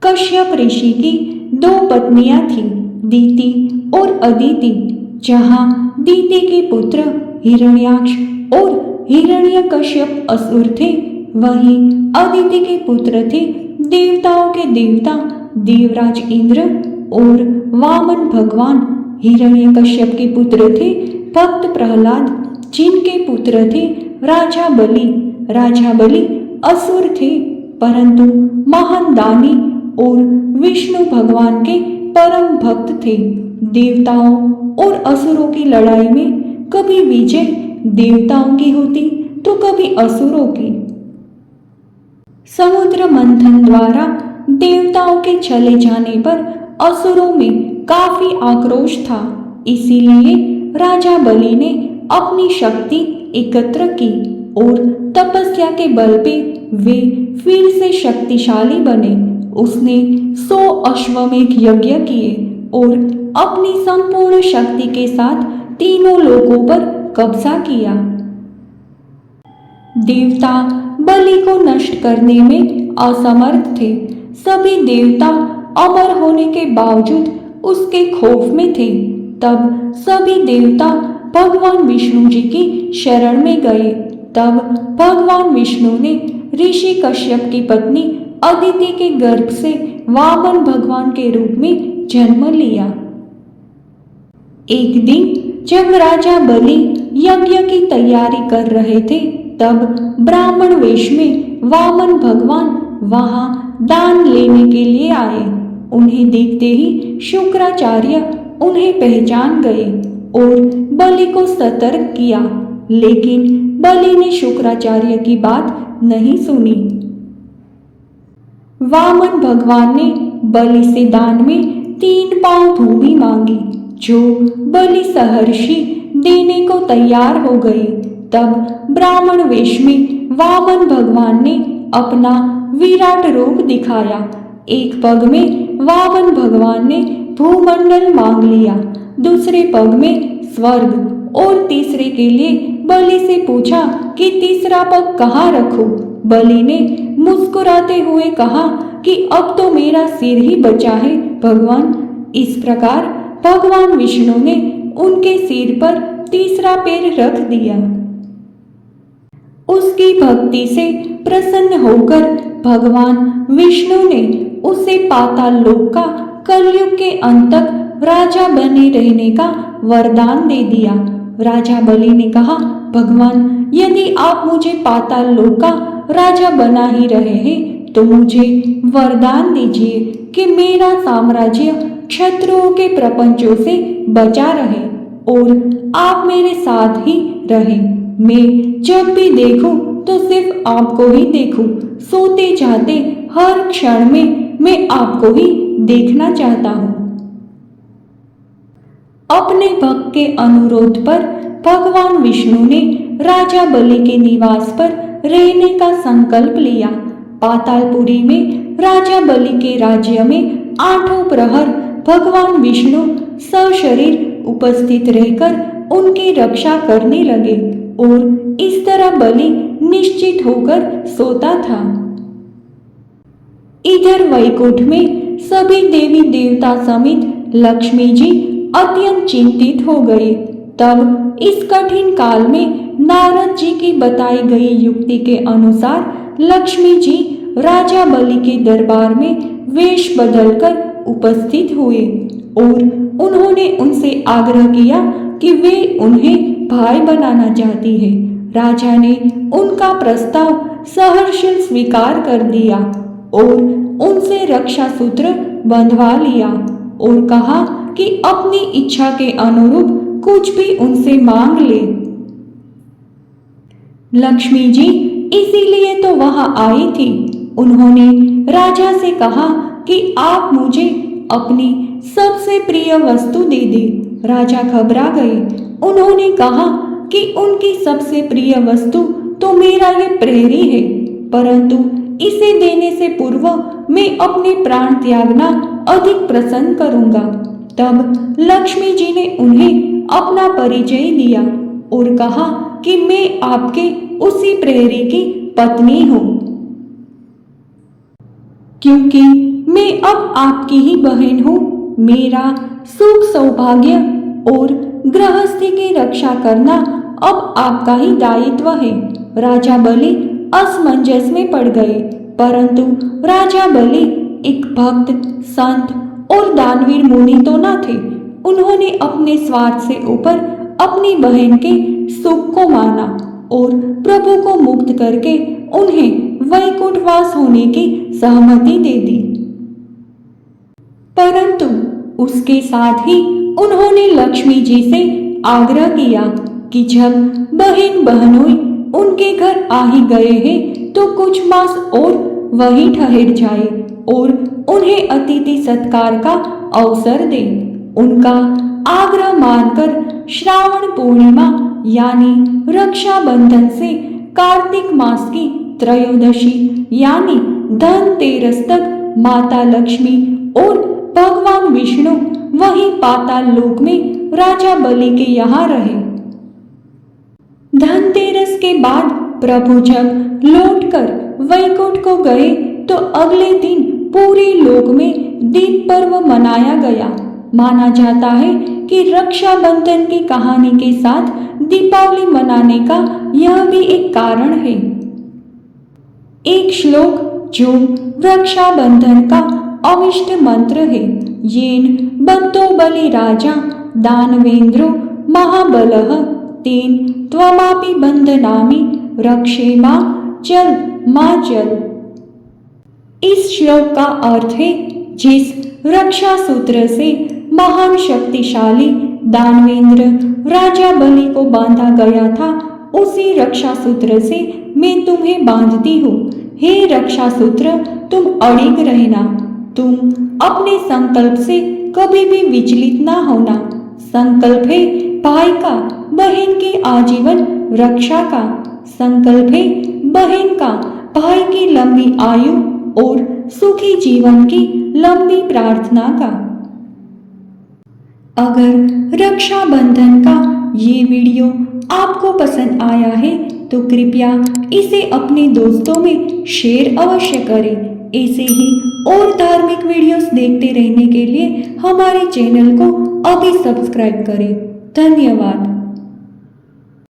कश्यप ऋषि की दो पत्नियां थीं, दीति और अदिति। जहाँ दीति के पुत्र हिरण्याक्ष और हिरण्यकश्यप असुर थे, वहीं अदिति के पुत्र थे देवताओं के देवता देवराज इंद्र और वामन भगवान। हिरण्यकश्यप के पुत्र थे भक्त प्रहलाद, जिनके पुत्र थे राजा बलि। राजा बलि असुर थे, परंतु महान दानी और विष्णु भगवान के परम भक्त थे। देवताओं और असुरों की लड़ाई में कभी विजय देवताओं की होती तो कभी असुरों की। समुद्र मंथन द्वारा देवताओं के चले जाने पर असुरों में काफी आक्रोश था, इसीलिए राजा बलि ने अपनी शक्ति एकत्र की और तपस्या के बल पे वे फिर से शक्तिशाली बने। उसने 100 अश्वमेध यज्ञ किए और अपनी संपूर्ण शक्ति के साथ तीनों लोकों पर कब्जा किया। देवता बलि को नष्ट करने में असमर्थ थे। सभी देवता अमर होने के बावजूद उसके खौफ में थे। तब सभी देवता भगवान विष्णु जी की शरण में गए। तब भगवान विष्णु ने ऋषि कश्यप की पत्नी अदिति के गर्भ से वामन भगवान के रूप में जन्म लिया। एक दिन जब राजा बलि यज्ञ की तैयारी कर रहे थे, तब ब्राह्मण वेश में वामन भगवान वहां दान लेने के लिए आए। उन्हें देखते ही शुक्राचार्य उन्हें पहचान गए और बलि को सतर्क किया, लेकिन बलि ने शुक्राचार्य की बात नहीं सुनी। वामन भगवान ने बलि से दान में 3 पांव भूमि मांगी, जो बलि सहर्षि देने को तैयार हो गई। तब ब्राह्मण वेश में वामन भगवान ने अपना विराट रूप दिखाया। एक पग में वामन भगवान ने भूमंडल मांग लिया, दूसरे पग में स्वर्ग और तीसरे के लिए बलि से पूछा कि तीसरा पग कहाँ रखूं। बलि ने मुस्कुराते हुए कहा कि अब तो मेरा सिर ही बचा है भगवान। इस प्रकार भगवान विष्णु ने उनके सिर पर तीसरा पैर रख दिया। उसकी भक्ति से प्रसन्न होकर भगवान विष्णु ने उसे पाताल लोक का कलयुग के अंत तक राजा बने रहने का वरदान दे दिया। राजा बलि ने कहा, भगवान, यदि आप मुझे पाताल लोक का राजा बना ही रहे हैं तो मुझे वरदान दीजिए कि मेरा साम्राज्य शत्रुओं के प्रपंचों से बचा रहे और आप मेरे साथ ही रहें। मैं जब भी देखूं तो सिर्फ आपको ही देखूं। सोते जाते हर क्षण में मैं आपको ही देखना चाहता हूँ। अपने भक्त के अनुरोध पर भगवान विष्णु ने राजा बलि के निवास पर रहने का संकल्प लिया। पातालपुरी में राजा बलि के राज्य में 8 प्रहर भगवान विष्णु सशरीर उपस्थित रहकर उनकी रक्षा करने लगे और इस तरह बलि निश्चित होकर सोता था। इधर वैकुंठ में सभी देवी देवता समेत लक्ष्मी जी अत्यंत चिंतित हो गए। तब इस कठिन काल में नारद जी की बताई गई युक्ति के अनुसार लक्ष्मी जी राजा बलि के दरबार में वेश बदलकर उपस्थित हुए और उन्होंने उनसे आग्रह किया कि वे उन्हें भाई बनाना चाहती है। राजा ने उनका प्रस्ताव सहर्ष स्वीकार कर दिया और उनसे रक्षा सूत्र बंधवा लिया और कहा कि अपनी इच्छा के अनुरूप कुछ भी उनसे मांग ले। लक्ष्मी जी इसीलिए तो वहां आई थी। उन्होंने राजा से कहा कि आप मुझे अपनी सबसे प्रिय वस्तु दे दे। राजा घबरा गए। उन्होंने कहा कि उनकी सबसे प्रिय वस्तु तो मेरा ये प्रहरी है, परंतु इसे देने से पूर्व मैं अपने प्राण त्यागना अधिक प्रसन्न करूंगा। तब लक्ष्मी जी ने उन्हें अपना परिचय दिया और कहा कि मैं आपके उसी प्रहरी की पत्नी हूँ। क्योंकि मैं अब आपकी ही बहन हूँ। मेरा सुख सौभाग्य और गृहस्थी की रक्षा करना अब आपका ही दायित्व है। राजा बलि असमंजस में पड़ गए, परंतु राजा बलि एक भक्त, संत और दानवीर मुनि तो न थे। उन्होंने अपने स्वार्थ से ऊपर अपनी बहन के सुख को माना और प्रभु को मुक्त करके उन्हें वैकुंठवास होने की सहमति दे दी। परंतु उसके साथ ही उन्होंने लक्ष्मी जी से आग्रह किया कि जब बहन बहनोई उनके घर आ ही गए हैं तो कुछ मास और वहीं ठहर जाए और उन्हें अतिथि सत्कार का अवसर दे। उनका आग्रह मानकर श्रावण पूर्णिमा यानी रक्षाबंधन से कार्तिक मास की त्रयोदशी यानी धनतेरस तक माता लक्ष्मी और भगवान विष्णु वहीं पाताल लोक में राजा बलि के यहाँ रहे। धनतेरस के बाद प्रभु जब लौटकर वैकुंठ को गए तो अगले दिन पूरे लोक में दीप पर्व मनाया गया। माना जाता है कि रक्षाबंधन की कहानी के साथ दीपावली मनाने का यह भी एक कारण है। एक श्लोक जो रक्षाबंधन का अविष्ट मंत्र है, येन बद्धो बलि राजा दानवेंद्रो महाबलः तेन त्वमापि बंधनामि रक्षेमा चल मा चल। इस श्लोक का अर्थ है, जिस रक्षा सूत्र से महान शक्तिशाली दानवेंद्र राजा बलि को बांधा गया था, उसी रक्षा सूत्र से मैं तुम्हें बांधती हूँ। हे रक्षा सूत्र, तुम अड़िग रहना। तुम अपने संकल्प से कभी भी विचलित ना होना। संकल्प है भाई का बहन के आजीवन रक्षा का। संकल्प है बहन का भाई की लंबी आयु और सुखी जीवन की लंबी प्रार्थना का। अगर रक्षाबंधन का ये वीडियो आपको पसंद आया है तो कृपया इसे अपने दोस्तों में शेयर अवश्य करें। ऐसे ही और धार्मिक वीडियोस देखते रहने के लिए हमारे चैनल को अभी सब्सक्राइब करें। धन्यवाद।